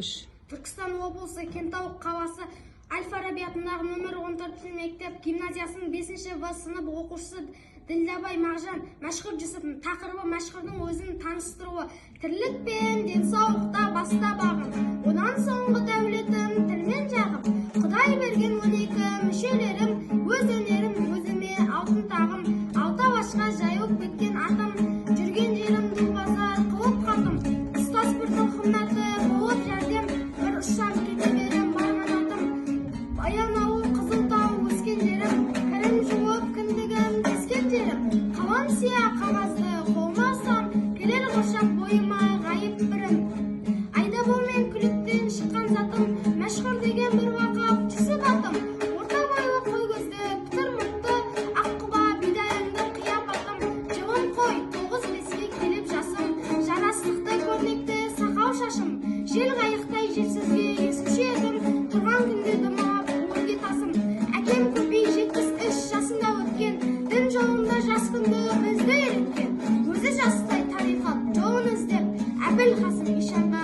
63. Түркістан облысы Кентау қаласы Әл-Фараби атындағы нөмір 14 мектеп гимназиясының 5-В сынып оқушысы Ділдабай Мағжан Мәшһүр Жүсіптің тақырыбы мәшһүрдің өзін таныстыруы. Тірлік пен денсаулықта бастап ағым, одан соңғы дәулетім тілмен жағым. Құдай берген 12 мүшелерім, өз өнерім өзіме алтын тағым. Алтау ашқа жайылып кеткен атым, жүрген жерім дұлбазар қылып қатым. Ұстаз бірдің қымнаты болып жәрдем, бір ұшан кете берем барған атым. Баянауыл Қызылтау өскен жерім, кірім жуып кіндігім тескен жерім. Қалам сия қағазды қолыма алсам, келер қошақ бойыма ғайып бірім. Айдабол мен күліктен шыққан затым, мәшһүр деген бір лақап жүсіп атым. Орта бойлы қой көзді, пітір мұртты, аққұба бидайыңды қияп атым. Жылым қой, 9-5-ке келіп жасым, жарастықты көрнекті сақал шашым. Жел қайықтай жерсізге есімше едім, тұрған күнде дымап өрге тасым. Әкем көпей 73 жасында өткен, дін жолында жас күнді бізді ереткен. Өзі жастай тарихат жолын іздеп, Әбілқасым ишанға